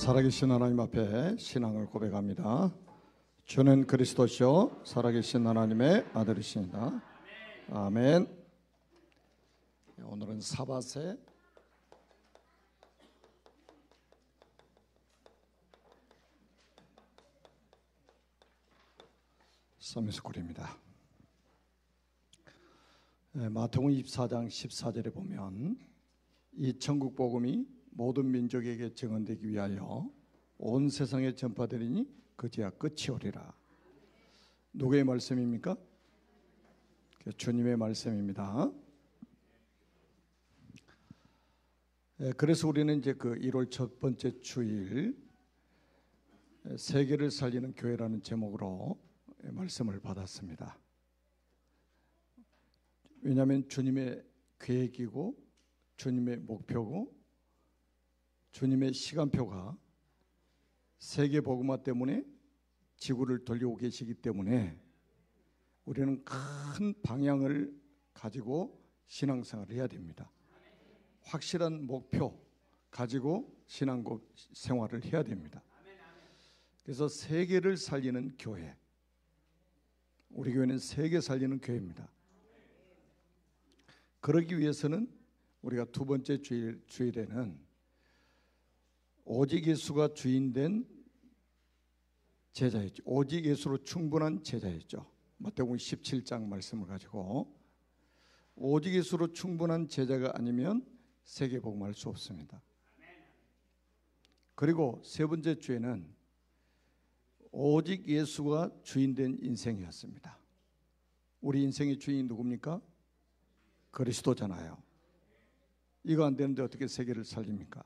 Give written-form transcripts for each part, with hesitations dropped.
살아계신 하나님 앞에 신앙을 고백합니다. 주는 그리스도시요 살아계신 하나님의 아들이십니다. 아멘. 오늘은 사밧의 서미스쿨입니다. 마태복음 24장 14절에 보면 이 천국 복음이 모든 민족에게 증언되기 위하여 온 세상에 전파되리니 그제야 끝이 오리라. 누구의 말씀입니까? 주님의 말씀입니다. 그래서 우리는 이제 그 1월 첫 번째 주일 세계를 살리는 교회라는 제목으로 말씀을 받았습니다. 왜냐하면 주님의 계획이고 주님의 목표고 주님의 시간표가 세계 복음화 때문에 지구를 돌리고 계시기 때문에 우리는 큰 방향을 가지고 신앙생활을 해야 됩니다. 확실한 목표 가지고 신앙생활을 해야 됩니다. 그래서 세계를 살리는 교회, 우리 교회는 세계 살리는 교회입니다. 그러기 위해서는 우리가 두 번째 주일에는 오직 예수가 주인된 제자였죠. 오직 예수로 충분한 제자였죠. 마태복음 17장 말씀을 가지고 오직 예수로 충분한 제자가 아니면 세계 복음할 수 없습니다. 그리고 세 번째 주에는 오직 예수가 주인된 인생이었습니다. 우리 인생의 주인이 누굽니까? 그리스도잖아요. 이거 안 되는데 어떻게 세계를 살립니까?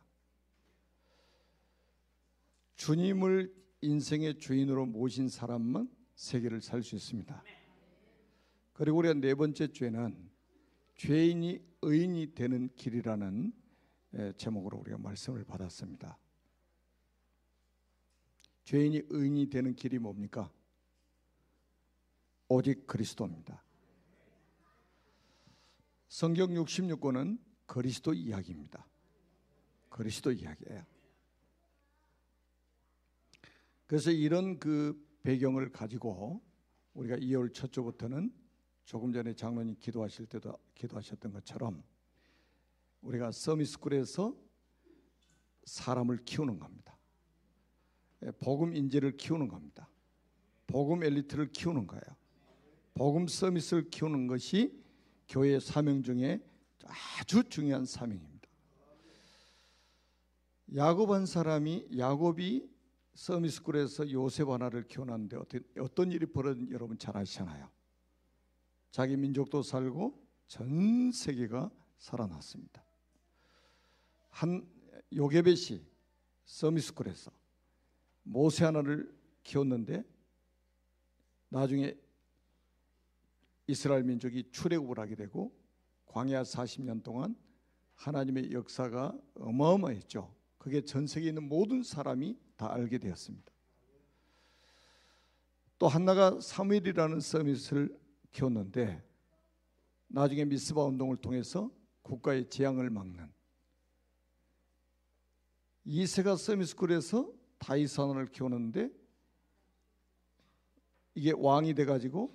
주님을 인생의 주인으로 모신 사람만 세계를 살 수 있습니다. 그리고 우리가 네 번째 주에는 죄인이 의인이 되는 길이라는 제목으로 우리가 말씀을 받았습니다. 죄인이 의인이 되는 길이 뭡니까? 오직 그리스도입니다. 성경 66권은 그리스도 이야기입니다. 그리스도 이야기예요. 그래서 이런 그 배경을 가지고 우리가 2월 첫 주부터는 조금 전에 장로님 기도하실 때도 기도하셨던 것처럼 우리가 서미스쿨에서 사람을 키우는 겁니다. 복음 인재를 키우는 겁니다. 복음 엘리트를 키우는 거예요. 복음 서밋을 키우는 것이 교회의 사명 중에 아주 중요한 사명입니다. 야곱이 서미스쿨에서 요셉 하나를 키워놨는데 어떤 일이 벌어진지 여러분 잘 아시잖아요. 자기 민족도 살고 전 세계가 살아났습니다. 요게벳이 서미스쿨에서 모세 하나를 키웠는데 나중에 이스라엘 민족이 출애굽을 하게 되고 광야 40년 동안 하나님의 역사가 어마어마했죠. 그게 전 세계에 있는 모든 사람이 다 알게 되었습니다. 또 한나가 사무엘이라는 서밋을 키웠는데 나중에 미스바 운동을 통해서 국가의 재앙을 막는 이새가 서밋스쿨에서 다윗 하나를 키웠는데 이게 왕이 돼가지고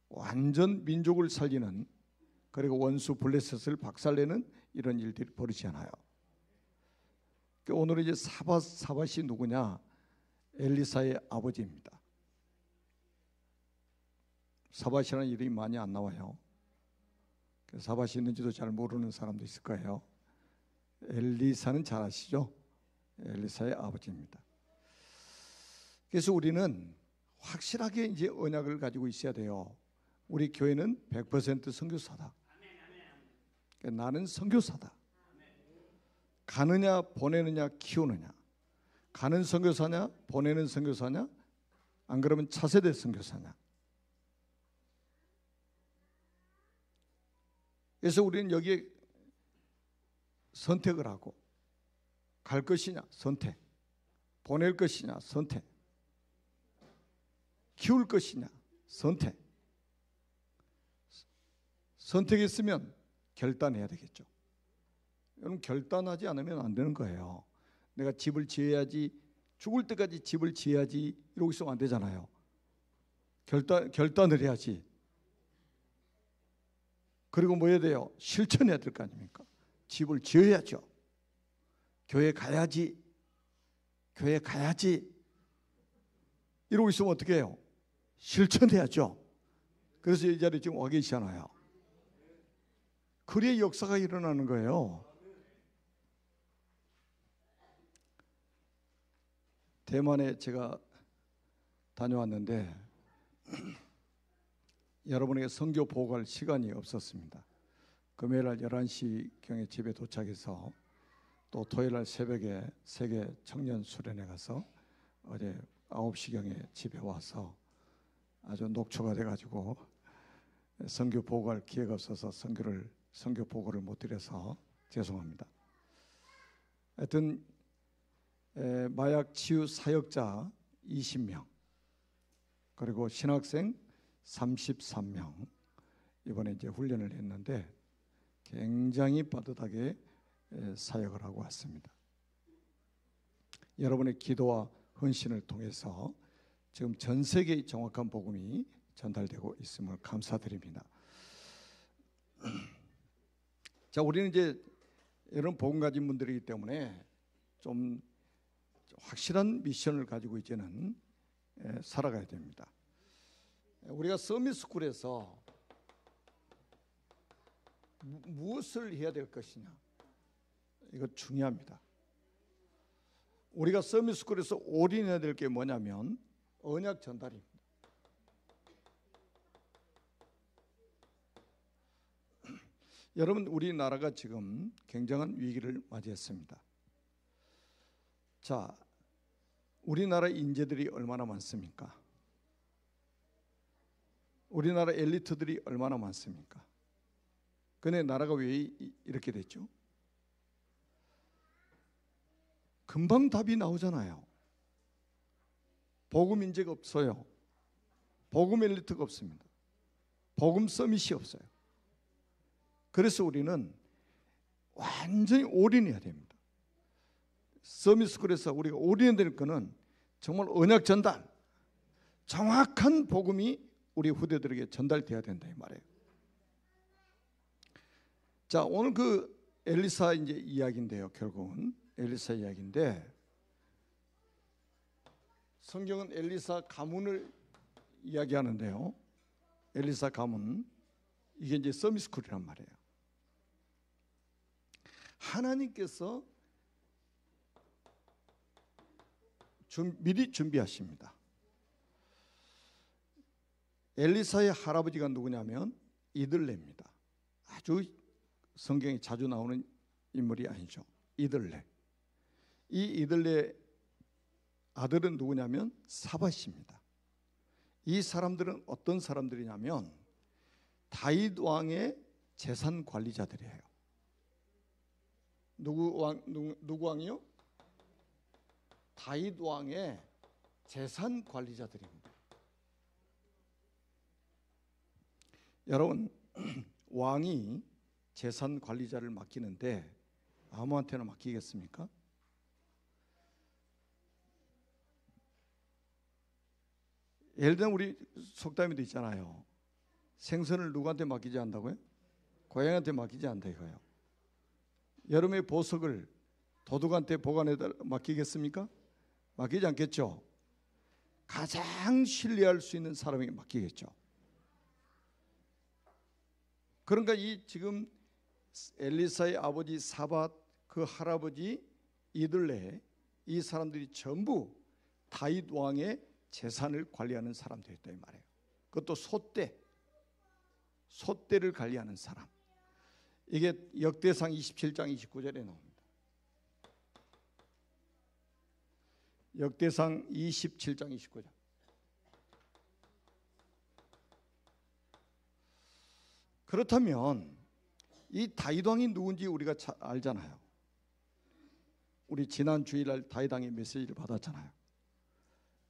완전 민족을 살리는 그리고 원수 블레셋을 박살내는 이런 일들이 벌어지지 않아요. 오늘은 이제 사밧이 누구냐? 엘리사의 아버지입니다. 사밧이라는 이름이 많이 안 나와요. 사밧이 있는지도 잘 모르는 사람도 있을 거예요. 엘리사는 잘 아시죠? 엘리사의 아버지입니다. 그래서 우리는 확실하게 이제 언약을 가지고 있어야 돼요. 우리 교회는 100% 선교사다. 나는 선교사다. 가느냐 보내느냐 키우느냐, 가는 선교사냐 보내는 선교사냐, 안 그러면 차세대 선교사냐. 그래서 우리는 여기에 선택을 하고 갈 것이냐 선택, 보낼 것이냐 선택, 키울 것이냐 선택. 선택했으면 결단해야 되겠죠. 여러분 결단하지 않으면 안 되는 거예요. 내가 집을 지어야지, 죽을 때까지 집을 지어야지 이러고 있으면 안 되잖아요. 결단을 해야지. 그리고 뭐 해야 돼요? 실천해야 될 거 아닙니까? 집을 지어야죠. 교회 가야지. 교회 가야지. 이러고 있으면 어떻게 해요? 실천해야죠. 그래서 이 자리에 지금 와 계시잖아요. 그래야 역사가 일어나는 거예요. 대만에 제가 다녀왔는데 여러분에게 선교 보고할 시간이 없었습니다. 금요일날 11시경에 집에 도착해서 또 토요일날 새벽에 세계 청년 수련회 가서 어제 9시경에 집에 와서 아주 녹초가 돼가지고 선교 보고할 기회가 없어서 선교 보고를 못 드려서 죄송합니다. 하여튼 마약 치유 사역자 20명 그리고 신학생 33명 이번에 이제 훈련을 했는데 굉장히 빠듯하게 사역을 하고 왔습니다. 여러분의 기도와 헌신을 통해서 지금 전 세계의 정확한 복음이 전달되고 있음을 감사드립니다. 자, 우리는 이제 이런 복음 가진 분들이기 때문에 좀 확실한 미션을 가지고 이제는 살아가야 됩니다. 우리가 서밋스쿨에서 무엇을 해야 될 것이냐, 이거 중요합니다. 우리가 서밋스쿨에서 올인해야 될 게 뭐냐면 언약 전달입니다. 여러분, 우리나라가 지금 굉장한 위기를 맞이했습니다. 자, 우리나라 인재들이 얼마나 많습니까? 우리나라 엘리트들이 얼마나 많습니까? 근데 나라가 왜 이렇게 됐죠? 금방 답이 나오잖아요. 복음 인재가 없어요. 복음 엘리트가 없습니다. 복음 서밋이 없어요. 그래서 우리는 완전히 올인해야 됩니다. 서밋스쿨에서 우리가 올인해야 될 거는 정말 언약 전달, 정확한 복음이 우리 후대들에게 전달돼야 된다 이 말이에요. 자, 오늘 그 엘리사 이제 이야기인데요. 결국은 엘리사 이야기인데 성경은 엘리사 가문을 이야기하는데요. 엘리사 가문, 이게 이제 서밋스쿨이란 말이에요. 하나님께서 미리 준비하십니다. 엘리사의 할아버지가 누구냐면 이들레입니다. 아주 성경에 자주 나오는 인물이 아니죠. 이들레. 이 이들레 아들은 누구냐면 사밧입니다. 이 사람들은 어떤 사람들이냐면 다윗 왕의 재산 관리자들이에요. 누구 왕이요? 다윗 왕의 재산 관리자들입니다. 여러분, 왕이 재산 관리자를 맡기는데 아무한테나 맡기겠습니까? 예를 들면 우리 속담에도 있잖아요. 생선을 누구한테 맡기지 않는다고요? 고양이한테 맡기지 않는다 이거예요. 여름의 보석을 도둑한테 보관해다 맡기겠습니까? 맡기지 않겠죠. 가장 신뢰할 수 있는 사람에게 맡기겠죠. 그러니까 이 지금 엘리사의 아버지 사밧, 그 할아버지 이들레, 이 사람들이 전부 다윗 왕의 재산을 관리하는 사람들이었다 이 말이에요. 그것도 소떼를 관리하는 사람. 이게 역대상 27장 29절에 나옵니다. 역대상 27장 29절. 그렇다면 이 다윗 왕이 누군지 우리가 알잖아요. 우리 지난 주일날 다윗 왕의 메시지를 받았잖아요.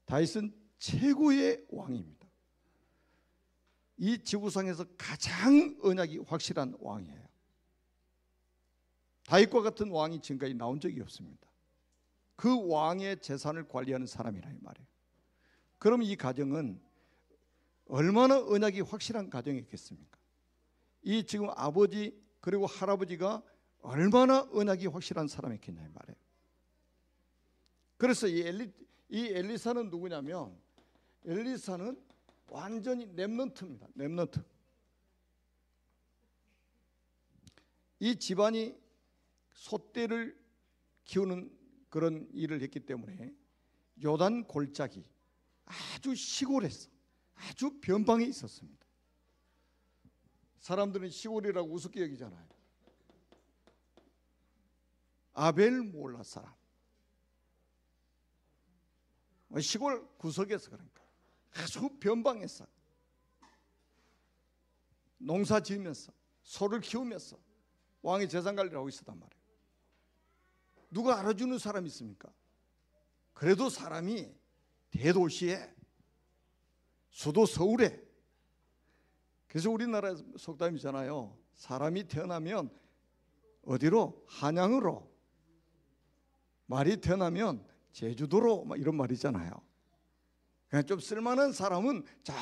다윗은 최고의 왕입니다. 이 지구상에서 가장 언약이 확실한 왕이에요. 다윗과 같은 왕이 지금까지 나온 적이 없습니다. 그 왕의 재산을 관리하는 사람이라 이 말이에요. 그럼 이 가정은 얼마나 언약이 확실한 가정이겠습니까? 이 지금 아버지 그리고 할아버지가 얼마나 언약이 확실한 사람이겠냐 이 말이에요. 그래서 이 엘리사는 누구냐면, 엘리사는 완전히 렘넌트입니다. 렘넌트. 이 집안이 소떼를 키우는 그런 일을 했기 때문에 요단 골짜기, 아주 시골에서 아주 변방에 있었습니다. 사람들은 시골이라고 우습게 여기잖아요. 아벨 몰라 사람, 시골 구석에서, 그러니까 아주 변방에서 농사 지으면서 소를 키우면서 왕의 재산 관리를 하고 있었단 말이에요. 누가 알아주는 사람이 있습니까? 그래도 사람이 대도시에, 수도 서울에, 그래서 우리나라 속담이잖아요. 사람이 태어나면 어디로? 한양으로, 말이 태어나면 제주도로, 막 이런 말이잖아요. 그냥 좀 쓸만한 사람은 저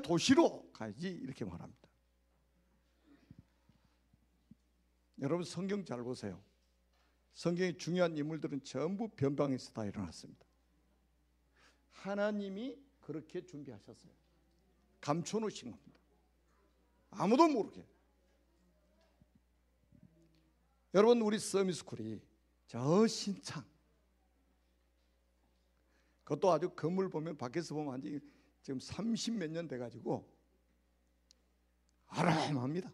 도시로 가야지, 이렇게 말합니다. 여러분 성경 잘 보세요. 성경의 중요한 인물들은 전부 변방에서 다 일어났습니다. 하나님이 그렇게 준비하셨어요. 감춰놓으신 겁니다. 아무도 모르게. 여러분 우리 서미스쿨이 저 신창, 그것도 아주 건물 보면, 밖에서 보면 한지 지금 30몇 년 돼가지고 아람합니다.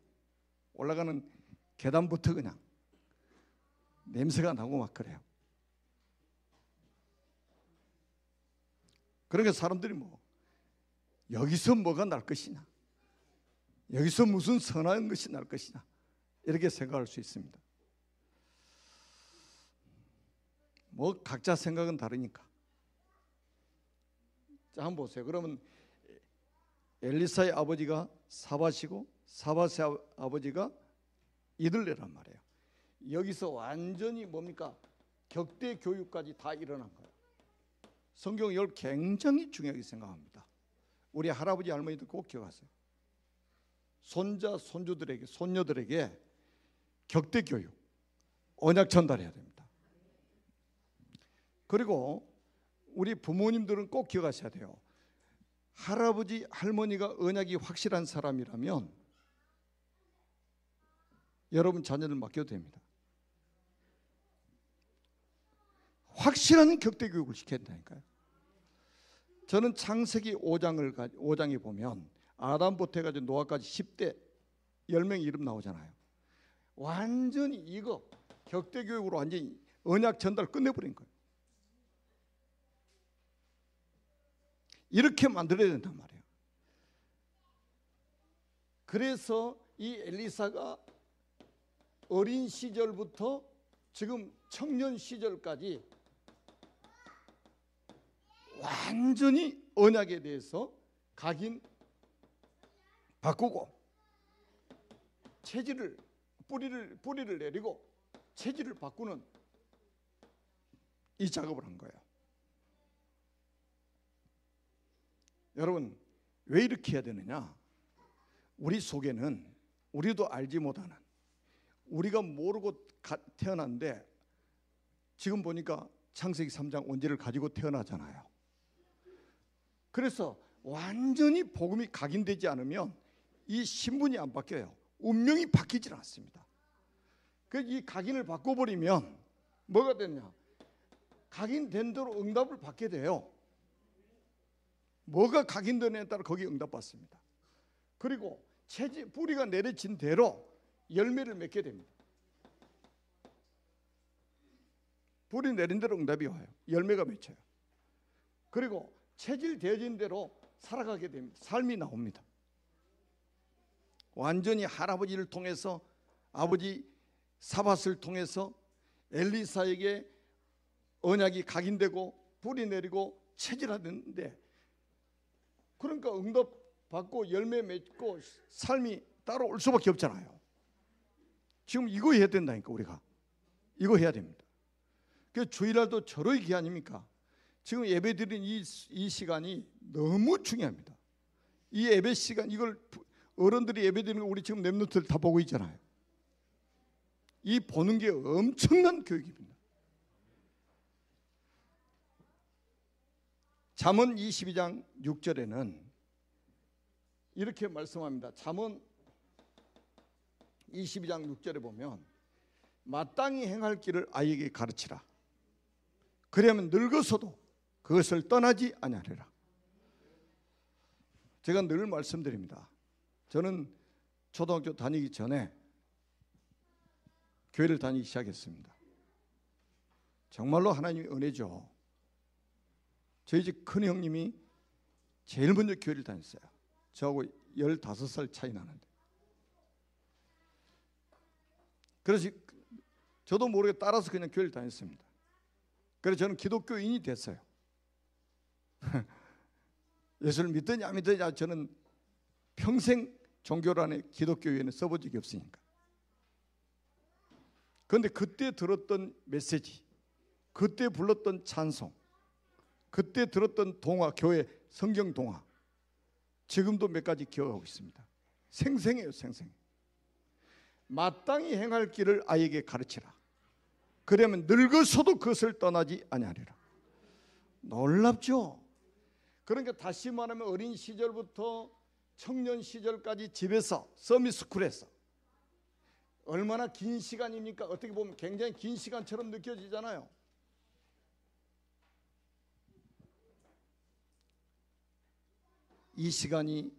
올라가는 계단부터 그냥 냄새가 나고 막 그래요. 그러니까 사람들이 여기서 뭐가 날 것이냐, 여기서 무슨 선한 것이 날 것이냐, 이렇게 생각할 수 있습니다. 각자 생각은 다르니까. 자, 한번 보세요. 그러면 엘리사의 아버지가 사밧이고 사밧의 아버지가 이들레란 말이에요. 여기서 완전히 뭡니까? 격대 교육까지 다 일어난 거예요. 성경은 이걸 굉장히 중요하게 생각합니다. 우리 할아버지 할머니들 꼭 기억하세요. 손자 손주들에게, 손녀들에게 격대 교육, 언약 전달해야 됩니다. 그리고 우리 부모님들은 꼭 기억하셔야 돼요. 할아버지 할머니가 언약이 확실한 사람이라면 여러분 자녀들 맡겨도 됩니다. 확실한 격대 교육을 시켜야 된다니까요. 저는 창세기 5장에 보면 아담부터 해가지고 노아까지 10대 10명 이름 나오잖아요. 완전히 이거 격대 교육으로 완전히 언약 전달 끝내버린 거예요. 이렇게 만들어야 된단 말이에요. 그래서 이 엘리사가 어린 시절부터 지금 청년 시절까지 완전히 언약에 대해서 각인 바꾸고 체질을 뿌리를 내리고 체질을 바꾸는 이 작업을 한 거예요. 여러분 왜 이렇게 해야 되느냐? 우리 속에는 우리도 알지 못하는, 우리가 모르고 태어났는데 지금 보니까 창세기 3장 원죄를 가지고 태어나잖아요. 그래서 완전히 복음이 각인되지 않으면 이 신분이 안 바뀌어요. 운명이 바뀌질 않습니다. 이 각인을 바꿔버리면 뭐가 되냐? 각인된 대로 응답을 받게 돼요. 뭐가 각인되느냐에 따라 거기에 응답받습니다. 그리고 뿌리가 내려진 대로 열매를 맺게 됩니다. 뿌리 내린 대로 응답이 와요. 열매가 맺혀요. 그리고 체질 되어진 대로 살아가게 됩니다. 삶이 나옵니다. 완전히 할아버지를 통해서, 아버지 사밧을 통해서 엘리사에게 언약이 각인되고 뿌리 내리고 체질화됐는데, 그러니까 응답 받고 열매 맺고 삶이 따라올 수밖에 없잖아요. 지금 이거 해야 된다니까. 우리가 이거 해야 됩니다. 그 주일날도 절호의 기 아닙니까? 지금 예배드린 이 시간이 너무 중요합니다. 이 예배 시간, 이걸 어른들이 예배드리는 거 우리 지금 랩런트들 다 보고 있잖아요. 이 보는 게 엄청난 교육입니다. 잠언 22장 6절에는 이렇게 말씀합니다. 잠언 22장 6절에 보면 마땅히 행할 길을 아이에게 가르치라. 그러면 늙어서도 그것을 떠나지 아니하리라. 제가 늘 말씀드립니다. 저는 초등학교 다니기 전에 교회를 다니기 시작했습니다. 정말로 하나님의 은혜죠. 저희 집 큰 형님이 제일 먼저 교회를 다녔어요. 저하고 15살 차이 나는데. 그래서 저도 모르게 따라서 그냥 교회를 다녔습니다. 그래서 저는 기독교인이 됐어요. 예수를 믿더니 안 믿더니 저는 평생 종교를 안에 기독교인에 써본 적이 없으니까. 그런데 그때 들었던 메시지, 그때 불렀던 찬송, 그때 들었던 동화, 교회 성경 동화, 지금도 몇 가지 기억하고 있습니다. 생생해요, 생생. 마땅히 행할 길을 아이에게 가르치라. 그러면 늙어서도 그것을 떠나지 아니하리라. 놀랍죠? 그러니까 다시 말하면 어린 시절부터 청년 시절까지 집에서 서밋스쿨에서 얼마나 긴 시간입니까? 어떻게 보면 굉장히 긴 시간처럼 느껴지잖아요. 이 시간이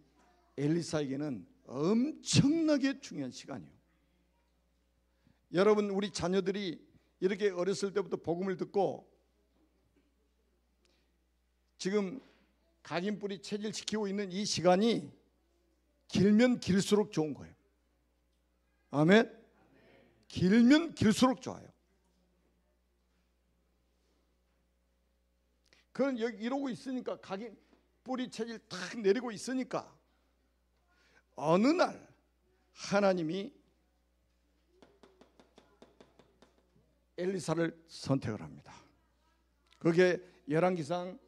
엘리사에게는 엄청나게 중요한 시간이에요. 여러분, 우리 자녀들이 이렇게 어렸을 때부터 복음을 듣고 지금 각인뿌리 체질시키고 있는 이 시간이 길면 길수록 좋은 거예요. 아멘? 길면 길수록 좋아요. 그건 여기 이러고 있으니까, 각인뿌리 체질 탁 내리고 있으니까 어느 날 하나님이 엘리사를 선택을 합니다. 그게 열왕기상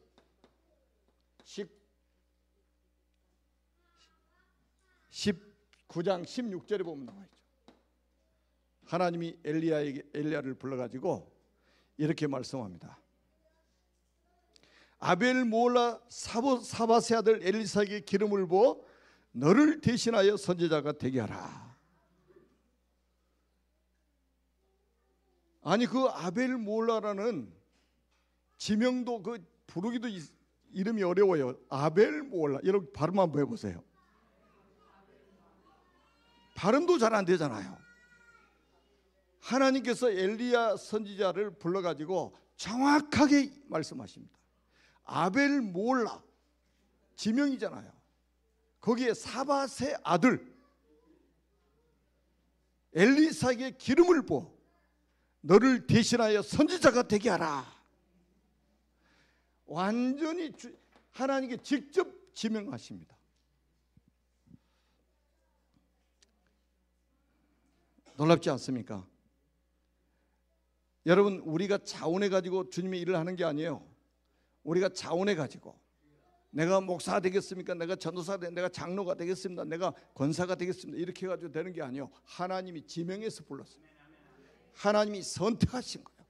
19장 16절에 보면 나와 있죠. 하나님이 엘리야를 불러가지고 이렇게 말씀합니다. 아벨 모올라 사바세 아들 엘리사에게 기름을 부어 너를 대신하여 선지자가 되게 하라. 아니, 그 아벨 모올라라는 지명도 그 부르기도 이름이 어려워요. 아벨 모올라. 여러분 발음 한번 해보세요. 발음도 잘 안 되잖아요. 하나님께서 엘리야 선지자를 불러가지고 정확하게 말씀하십니다. 아벨 모올라 지명이잖아요. 거기에 사밧의 아들 엘리사에게 기름을 부어 너를 대신하여 선지자가 되게 하라. 완전히 하나님께 직접 지명하십니다. 놀랍지 않습니까? 여러분, 우리가 자원해가지고 주님의 일을 하는 게 아니에요. 우리가 자원해가지고 내가 목사가 되겠습니까? 내가 전도사가 되겠습니까? 내가 장로가 되겠습니다. 내가 권사가 되겠습니다. 이렇게 해가지고 되는 게 아니에요. 하나님이 지명해서 불렀습니다. 하나님이 선택하신 거예요.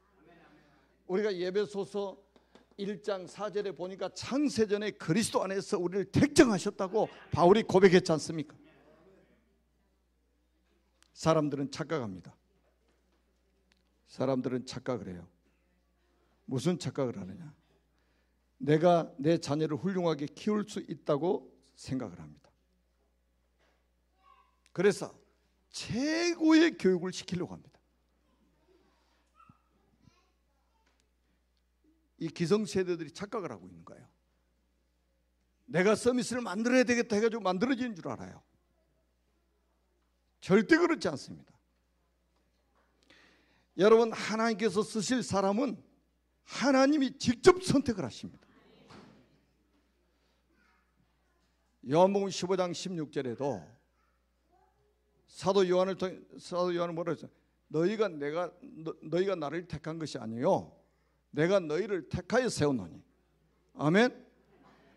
우리가 예배소서 1장 4절에 보니까 창세전에 그리스도 안에서 우리를 택정하셨다고 바울이 고백했지 않습니까? 사람들은 착각합니다. 사람들은 착각을 해요. 무슨 착각을 하느냐? 내가 내 자녀를 훌륭하게 키울 수 있다고 생각을 합니다. 그래서 최고의 교육을 시키려고 합니다. 이 기성세대들이 착각을 하고 있는 거예요. 내가 서밋을 만들어야 되겠다 해가지고 만들어지는 줄 알아요. 절대 그렇지 않습니다. 여러분, 하나님께서 쓰실 사람은 하나님이 직접 선택을 하십니다. 요한복음 15장 16절에도 사도 요한을 뭐라 했어요? 너희가 나를 택한 것이 아니요 내가 너희를 택하여 세웠노니. 아멘.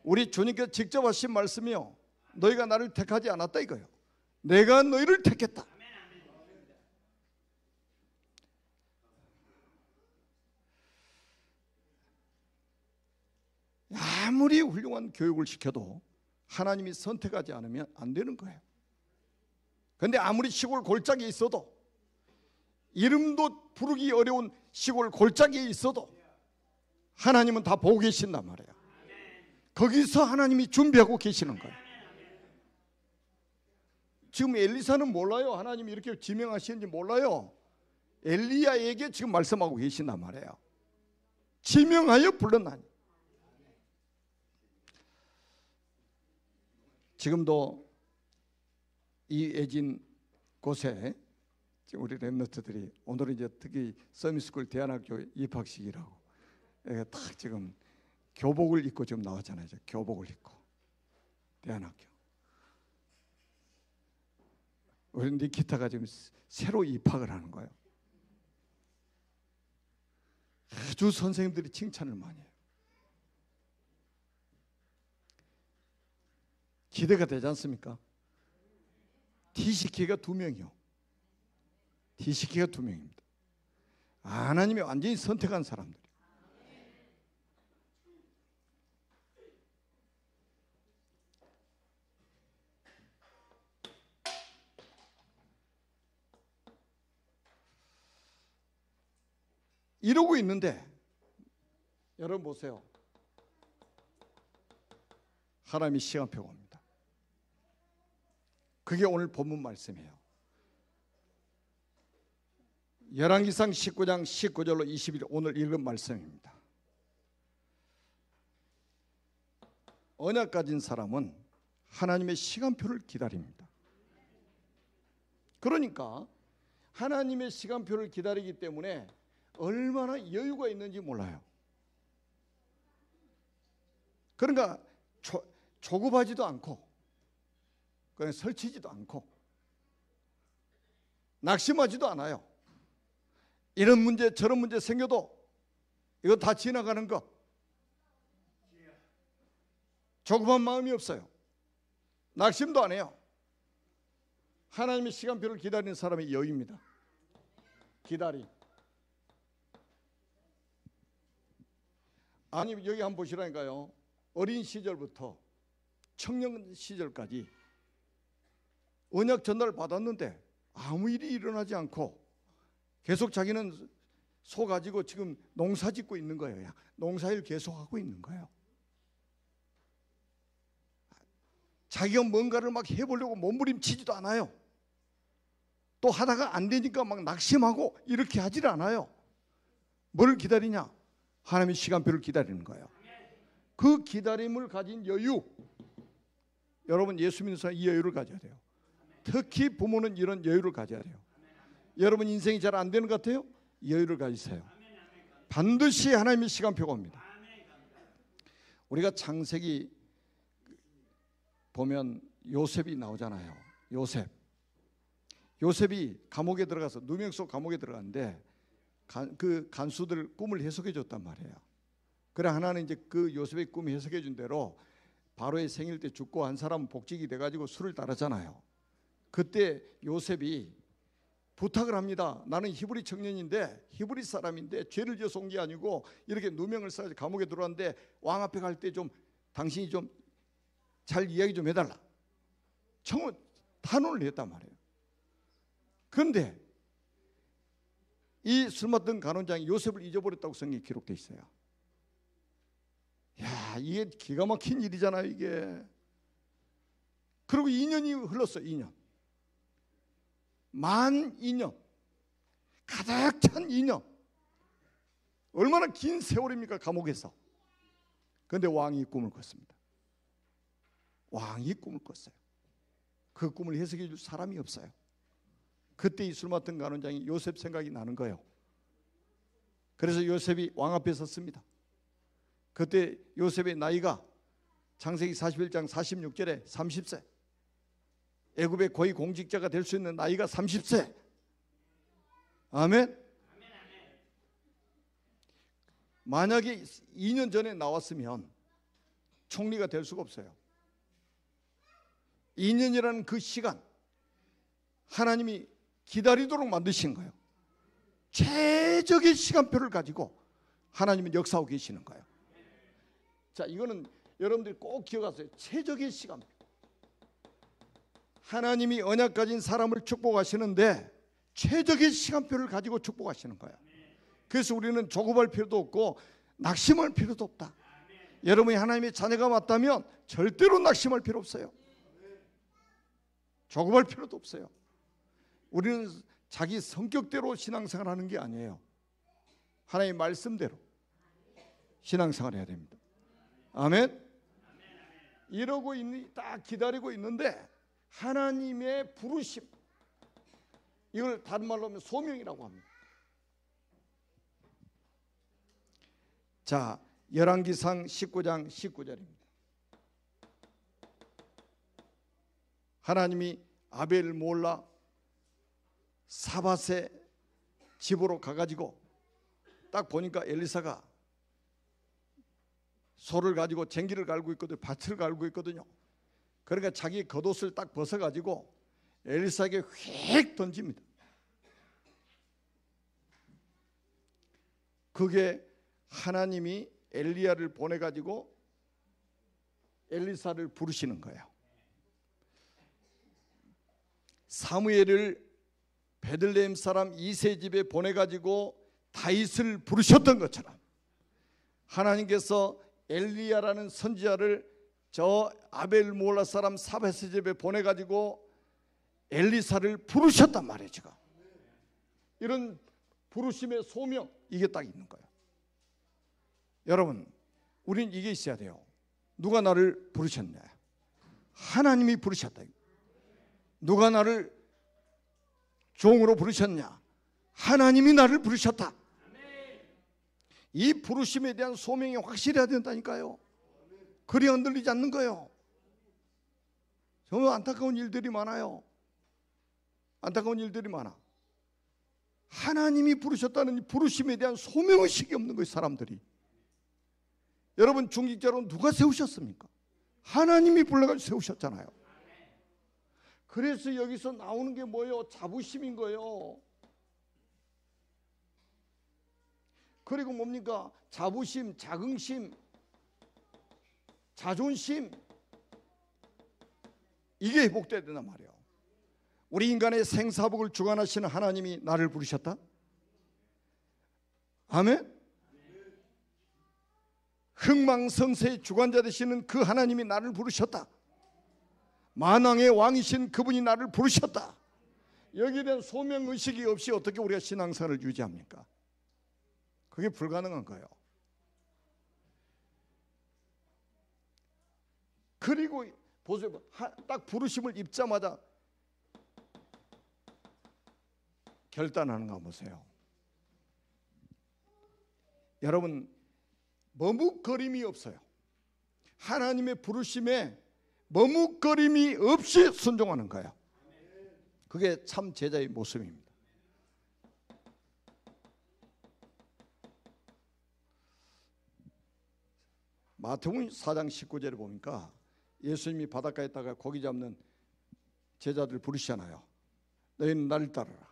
우리 주님께서 직접 하신 말씀이요, 너희가 나를 택하지 않았다 이거예요. 내가 너희를 택했다. 아무리 훌륭한 교육을 시켜도 하나님이 선택하지 않으면 안 되는 거예요. 그런데 아무리 시골 골짜기에 있어도, 이름도 부르기 어려운 시골 골짜기에 있어도 하나님은 다 보고 계신단 말이에요. 거기서 하나님이 준비하고 계시는 거예요. 지금 엘리사는 몰라요. 하나님이 이렇게 지명하시는지 몰라요. 엘리야에게 지금 말씀하고 계신단 말이에요. 지명하여 불렀나니. 지금도 이 애진 곳에 우리 랩너트들이, 오늘은 이제 특히 서밋스쿨 대안학교 입학식이라고 딱 지금 교복을 입고 지금 나왔잖아요. 교복을 입고 대안학교. 우리 니키타가 지금 새로 입학을 하는 거예요. 아주 선생님들이 칭찬을 많이 해요. 기대가 되지 않습니까? TCK가 2명이요. TCK가 2명입니다. 하나님이 완전히 선택한 사람들. 이러고 있는데 여러분 보세요. 하나님이 시간표가 옵니다. 그게 오늘 본문 말씀이에요. 열왕기상 19장 19절로 21절 오늘 읽은 말씀입니다. 언약 가진 사람은 하나님의 시간표를 기다립니다. 그러니까 하나님의 시간표를 기다리기 때문에 얼마나 여유가 있는지 몰라요. 그러니까 조급하지도 않고, 그냥 설치지도 않고, 낙심하지도 않아요. 이런 문제 저런 문제 생겨도 이거 다 지나가는 거, 조급한 마음이 없어요. 낙심도 안 해요. 하나님의 시간표를 기다리는 사람이 여유입니다. 기다림. 아니 여기 한번 보시라니까요. 어린 시절부터 청년 시절까지 언약 전달을 받았는데 아무 일이 일어나지 않고 계속 자기는 소 가지고 지금 농사 짓고 있는 거예요. 농사일 계속하고 있는 거예요. 자기가 뭔가를 막 해보려고 몸부림치지도 않아요. 또 하다가 안 되니까 막 낙심하고 이렇게 하질 않아요. 뭘 기다리냐? 하나님의 시간표를 기다리는 거예요. 그 기다림을 가진 여유, 여러분 예수 믿는 사람 이 여유를 가져야 돼요. 특히 부모는 이런 여유를 가져야 돼요. 여러분 인생이 잘 안 되는 것 같아요? 여유를 가지세요. 반드시 하나님의 시간표가 옵니다. 우리가 창세기 보면 요셉이 나오잖아요. 요셉이 감옥에 들어가서 누명 속 감옥에 들어갔는데 그 간수들 꿈을 해석해 줬단 말이에요. 그래 하나는 이제 그 요셉의 꿈 해석해 준 대로 바로의 생일 때 죽고 한 사람은 복직이 돼가지고 술을 따르잖아요. 그때 요셉이 부탁을 합니다. 나는 히브리 청년인데 히브리 사람인데 죄를 지어서 온 게 아니고 이렇게 누명을 써서 감옥에 들어왔는데 왕 앞에 갈 때 좀 당신이 좀 잘 이야기 좀 해달라. 탄원을 했단 말이에요. 그런데 이 술 맡던 간원장이 요셉을 잊어버렸다고 성경에 기록되어 있어요. 야, 이게 기가 막힌 일이잖아요, 이게. 그리고 2년이 흘렀어요. 2년. 만 2년. 가득 찬 2년. 얼마나 긴 세월입니까, 감옥에서. 그런데 왕이 꿈을 꿨습니다. 왕이 꿈을 꿨어요. 그 꿈을 해석해 줄 사람이 없어요. 그때 이 술 맡은 간원장이 요셉 생각이 나는 거예요. 그래서 요셉이 왕 앞에 섰습니다. 그때 요셉의 나이가 창세기 41장 46절에 30세. 애굽의 고위 공직자가 될 수 있는 나이가 30세. 아멘. 만약에 2년 전에 나왔으면 총리가 될 수가 없어요. 2년이라는 그 시간 하나님이 기다리도록 만드신 거예요. 최적의 시간표를 가지고 하나님은 역사하고 계시는 거예요. 자, 이거는 여러분들이 꼭 기억하세요. 최적의 시간표. 하나님이 언약 가진 사람을 축복하시는데 최적의 시간표를 가지고 축복하시는 거예요. 그래서 우리는 조급할 필요도 없고 낙심할 필요도 없다. 여러분이 하나님의 자녀가 맞다면 절대로 낙심할 필요 없어요. 조급할 필요도 없어요. 우리는 자기 성격대로 신앙생활 하는 게 아니에요. 하나님의 말씀대로 신앙생활 해야 됩니다. 아멘. 이러고 딱 기다리고 있는데 하나님의 부르심, 이걸 다른 말로 하면 소명이라고 합니다. 자, 열왕기상 19장 19절입니다. 하나님이 아벨 몰라 사밧의 집으로 가가지고 딱 보니까 엘리사가 소를 가지고 쟁기를 갈고 있거든요. 밭을 갈고 있거든요. 그러니까 자기 겉옷을 딱 벗어가지고 엘리사에게 휙 던집니다. 그게 하나님이 엘리야를 보내가지고 엘리사를 부르시는 거예요. 사무엘을 베들레헴 사람 이세 집에 보내가지고 다윗을 부르셨던 것처럼 하나님께서 엘리야라는 선지자를 저 아벨 몰라 사람 사밧의 집에 보내가지고 엘리사를 부르셨단 말이에요. 지금 이런 부르심의 소명, 이게 딱 있는 거예요. 여러분, 우린 이게 있어야 돼요. 누가 나를 부르셨냐? 하나님이 부르셨다. 누가 나를 종으로 부르셨냐? 하나님이 나를 부르셨다. 이 부르심에 대한 소명이 확실해야 된다니까요. 그리 흔들리지 않는 거예요. 정말 안타까운 일들이 많아요. 안타까운 일들이 많아. 하나님이 부르셨다는 이 부르심에 대한 소명의식이 없는 거예요, 사람들이. 여러분, 중직자로 누가 세우셨습니까? 하나님이 불러가지고 세우셨잖아요. 그래서 여기서 나오는 게 뭐예요? 자부심인 거예요. 그리고 뭡니까? 자부심, 자긍심, 자존심, 이게 회복돼야 된단 말이에요. 우리 인간의 생사복을 주관하시는 하나님이 나를 부르셨다? 아멘? 흥망성쇠의 주관자 되시는 그 하나님이 나를 부르셨다. 만왕의 왕이신 그분이 나를 부르셨다. 여기에 대한 소명의식이 없이 어떻게 우리가 신앙생활을 유지합니까? 그게 불가능한 거예요. 그리고 보세요. 딱 부르심을 입자마자 결단하는 거 보세요. 여러분, 머뭇거림이 없어요. 하나님의 부르심에 머뭇거림이 없이 순종하는 거예요. 그게 참 제자의 모습입니다. 마태복음 4장 19절에 보니까 예수님이 바닷가에 있다가 고기 잡는 제자들 부르시잖아요. 너희는 나를 따르라.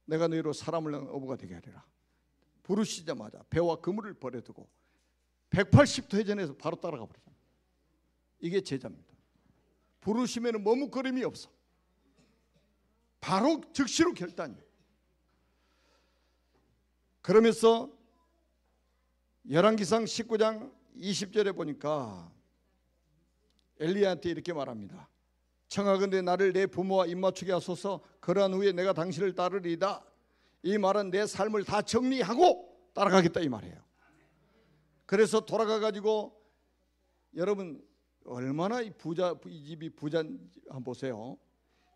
내가 너희로 사람을 낳은 어부가 되게 하리라. 부르시자마자 배와 그물을 버려두고 180도 회전해서 바로 따라가 버리잖아요. 이게 제자입니다. 부르심에는 머뭇거림이 없어. 바로 즉시로 결단이에요. 그러면서 열왕기상 19장 20절에 보니까 엘리야한테 이렇게 말합니다. 청하건대 나를 내 부모와 입맞추게 하소서. 그러한 후에 내가 당신을 따르리이다. 이 말은 내 삶을 다 정리하고 따라가겠다 이 말이에요. 그래서 돌아가 가지고, 여러분 얼마나 이 집이 부자인지 한번 보세요.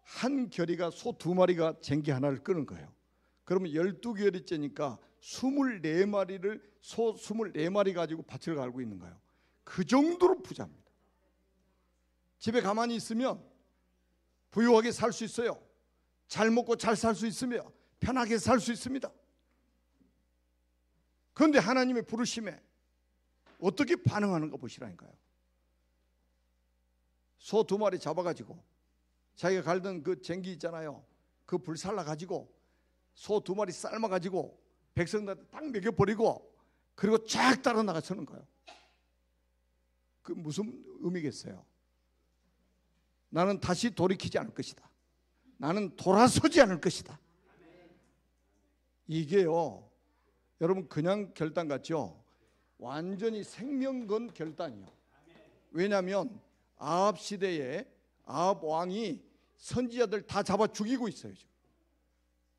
한 결이가 소 2마리가 쟁기 하나를 끄는 거예요. 그러면 12결이째니까 24마리를 소 24마리 가지고 밭을 갈고 있는 거예요. 그 정도로 부자입니다. 집에 가만히 있으면 부유하게 살 수 있어요. 잘 먹고 잘 살 수 있으며 편하게 살 수 있습니다. 그런데 하나님의 부르심에 어떻게 반응하는가 보시라니까요. 소 2마리 잡아가지고 자기가 갈던 그 쟁기 있잖아요. 그 불 살라가지고 소 2마리 삶아가지고 백성들한테 딱 먹여버리고 그리고 쫙 따라 나가서는 거예요. 그 무슨 의미겠어요? 나는 다시 돌이키지 않을 것이다. 나는 돌아서지 않을 것이다. 이게요, 여러분 그냥 결단 같죠? 완전히 생명 건 결단이요. 왜냐하면 아합 시대에 아합 왕이 선지자들 다 잡아 죽이고 있어요. 지금.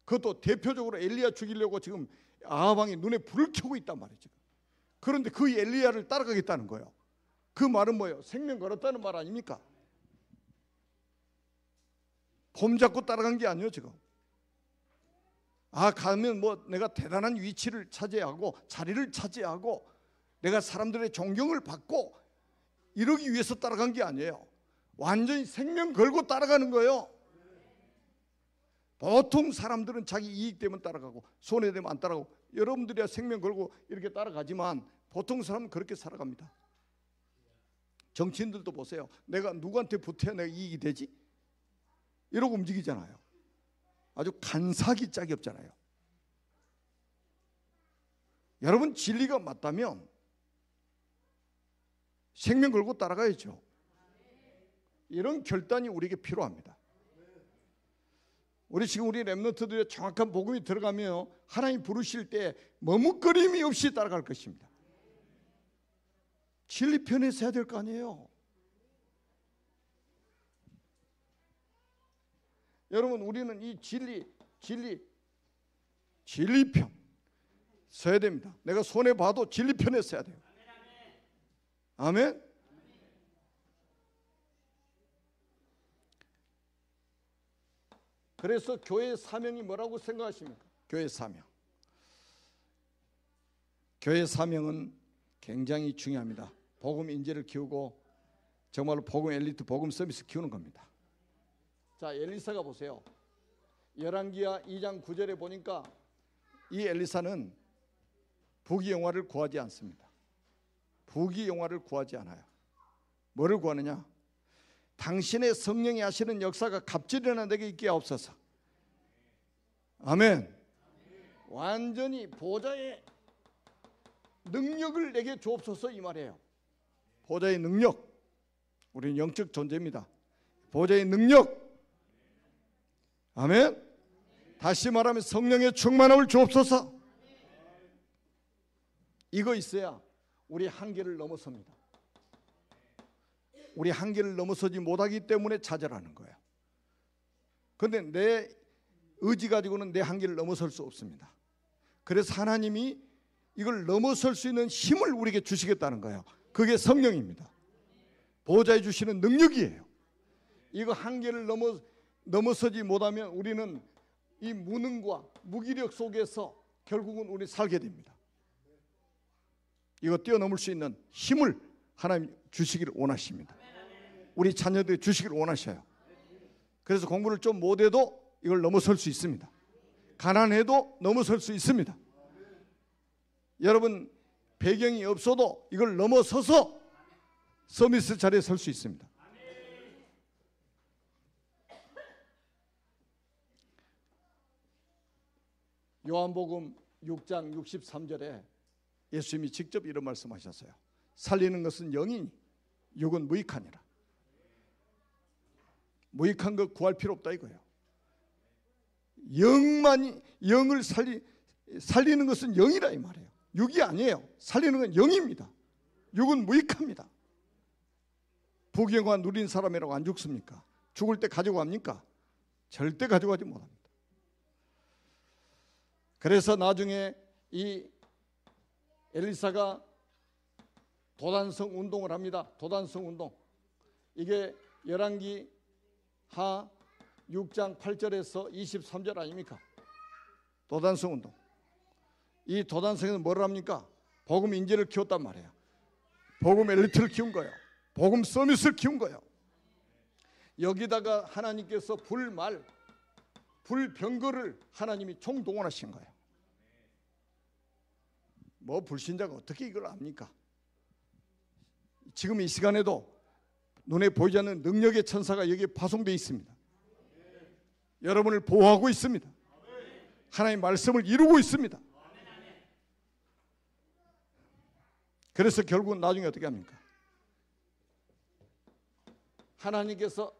그것도 대표적으로 엘리야 죽이려고 지금 아합 왕이 눈에 불을 켜고 있단 말이죠. 그런데 그 엘리야를 따라가겠다는 거예요. 그 말은 뭐예요? 생명 걸었다는 말 아닙니까? 폼 잡고 따라간 게 아니에요 지금. 가면 뭐 내가 대단한 위치를 차지하고 자리를 차지하고 내가 사람들의 존경을 받고 이러기 위해서 따라간 게 아니에요. 완전히 생명 걸고 따라가는 거예요. 보통 사람들은 자기 이익 때문에 따라가고 손해되면 안 따라가고, 여러분들이야 생명 걸고 이렇게 따라가지만 보통 사람은 그렇게 살아갑니다. 정치인들도 보세요. 내가 누구한테 붙어야 내가 이익이 되지? 이러고 움직이잖아요. 아주 간사기 짝이 없잖아요. 여러분 진리가 맞다면 생명 걸고 따라가야죠. 이런 결단이 우리에게 필요합니다. 우리 렘넌트들의 정확한 복음이 들어가면 하나님 부르실 때 머뭇거림이 없이 따라갈 것입니다. 진리 편에 서야 될 거 아니에요. 여러분 우리는 이 진리 편 서야 됩니다. 내가 손해 봐도 진리 편에 서야 돼요. 아멘. 그래서 교회의 사명이 뭐라고 생각하십니까? 교회의 사명. 교회의 사명은 굉장히 중요합니다. 복음 인재를 키우고 정말로 복음 엘리트, 복음 서비스 키우는 겁니다. 자, 엘리사가 보세요. 열왕기하 2장 9절에 보니까 이 엘리사는 부귀영화를 구하지 않습니다. 부귀영화를 구하지 않아요. 뭐를 구하느냐? 당신의 성령이 하시는 역사가 갑절이나 내게 있게 하옵소서. 아멘. 완전히 보좌의 능력을 내게 주옵소서 이 말이에요. 보좌의 능력. 우리는 영적 존재입니다. 보좌의 능력. 아멘. 다시 말하면 성령의 충만함을 주옵소서. 이거 있어야 우리 한계를 넘어섭니다. 우리 한계를 넘어서지 못하기 때문에 좌절하는 거예요. 그런데 내 의지 가지고는 내 한계를 넘어설 수 없습니다. 그래서 하나님이 이걸 넘어설 수 있는 힘을 우리에게 주시겠다는 거예요. 그게 성령입니다. 보호자에 주시는 능력이에요. 이거 한계를 넘어서지 못하면 우리는 이 무능과 무기력 속에서 결국은 우리 살게 됩니다. 이거 뛰어넘을 수 있는 힘을 하나님 주시기를 원하십니다. 우리 자녀들이 주시기를 원하셔요. 그래서 공부를 좀 못해도 이걸 넘어설 수 있습니다. 가난해도 넘어설 수 있습니다. 여러분 배경이 없어도 이걸 넘어서서 서비스 자리에 설 수 있습니다. 요한복음 6장 63절에 예수님이 직접 이런 말씀하셨어요. 살리는 것은 영이니 육은 무익하니라. 무익한 것 구할 필요 없다 이거예요. 영을 살리는 것은 영이라 이 말이에요. 육이 아니에요. 살리는 건 영입니다. 육은 무익합니다. 부귀영화 누린 사람이라고 안 죽습니까? 죽을 때 가지고 갑니까? 절대 가져가지 못합니다. 그래서 나중에 이 엘리사가 도단성 운동을 합니다. 도단성 운동. 이게 열왕기 하 6장 8절에서 23절 아닙니까? 도단성 운동. 이 도단성에서 뭘 합니까? 복음 인재를 키웠단 말이에요. 복음 엘리트를 키운 거예요. 복음 서밋을 키운 거예요. 여기다가 하나님께서 불병거를 하나님이 총동원하신 거예요. 뭐 불신자가 어떻게 이걸 압니까? 지금 이 시간에도 눈에 보이지 않는 능력의 천사가 여기에 파송되어 있습니다. 여러분을 보호하고 있습니다. 하나님의 말씀을 이루고 있습니다. 그래서 결국은 나중에 어떻게 합니까? 하나님께서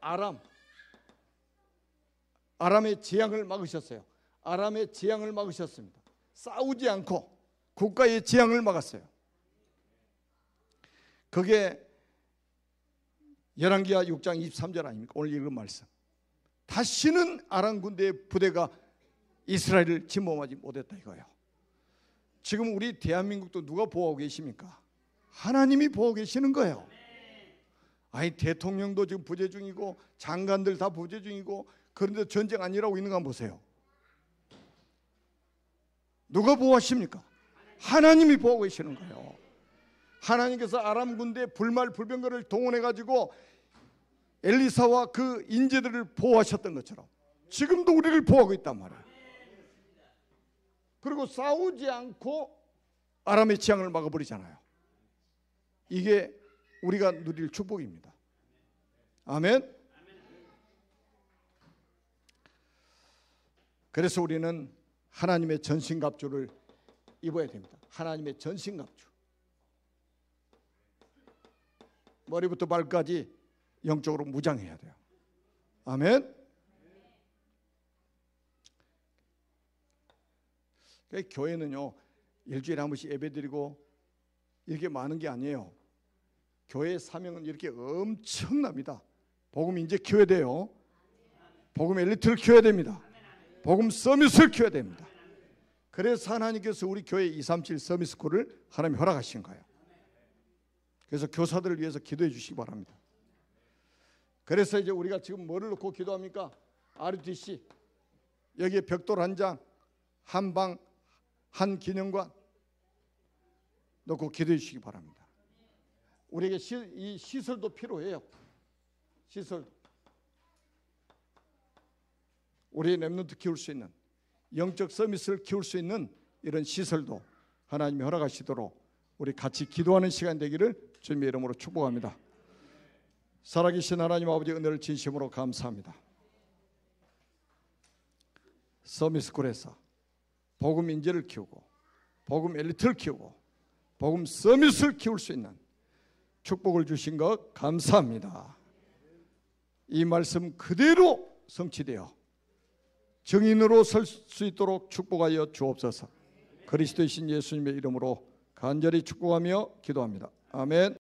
아람의 재앙을 막으셨어요. 아람의 재앙을 막으셨습니다. 싸우지 않고 국가의 재앙을 막았어요. 그게 열왕기하 6장 23절 아닙니까? 오늘 읽은 말씀. 다시는 아람 군대의 부대가 이스라엘을 침범하지 못했다 이거예요. 지금 우리 대한민국도 누가 보호하고 계십니까? 하나님이 보호하고 계시는 거예요. 아니 대통령도 지금 부재 중이고 장관들 다 부재 중이고 그런데 전쟁 아니라고 있는 거 한번 보세요. 누가 보호하십니까? 하나님이 보호하고 계시는 거예요. 하나님께서 아람 군대 불말불병거를 동원해 가지고 엘리사와 그 인재들을 보호하셨던 것처럼 지금도 우리를 보호하고 있단 말이에요. 그리고 싸우지 않고 아람의 재앙을 막아버리잖아요. 이게 우리가 누릴 축복입니다. 아멘. 그래서 우리는 하나님의 전신갑주를 입어야 됩니다. 하나님의 전신갑주. 머리부터 발까지 영적으로 무장해야 돼요. 아멘. 교회는요 일주일에 한 번씩 예배드리고 이렇게 많은 게 아니에요. 교회의 사명은 이렇게 엄청납니다. 복음 이제 키워야 돼요. 복음 엘리트를 키워야 됩니다. 복음 서밋을 키워야 됩니다. 그래서 하나님께서 우리 교회 237 서밋스쿨을 하나님 허락하신 거예요. 그래서 교사들을 위해서 기도해 주시기 바랍니다. 그래서 이제 우리가 지금 뭐를 놓고 기도합니까? RUTC 여기에 벽돌 한 장, 한 방, 한 기념관 놓고 기도해 주시기 바랍니다. 우리에게 이 시설도 필요해요. 시설. 우리의 렘넌트 키울 수 있는 영적 서밋을 키울 수 있는 이런 시설도 하나님이 허락하시도록 우리 같이 기도하는 시간 되기를 주님의 이름으로 축복합니다. 살아계신 하나님 아버지 은혜를 진심으로 감사합니다. 서밋스쿨에서 복음 인재를 키우고 복음 엘리트를 키우고 복음 서밋을 키울 수 있는 축복을 주신 것 감사합니다. 이 말씀 그대로 성취되어 증인으로 설 수 있도록 축복하여 주옵소서. 그리스도이신 예수님의 이름으로 간절히 축복하며 기도합니다. 아멘.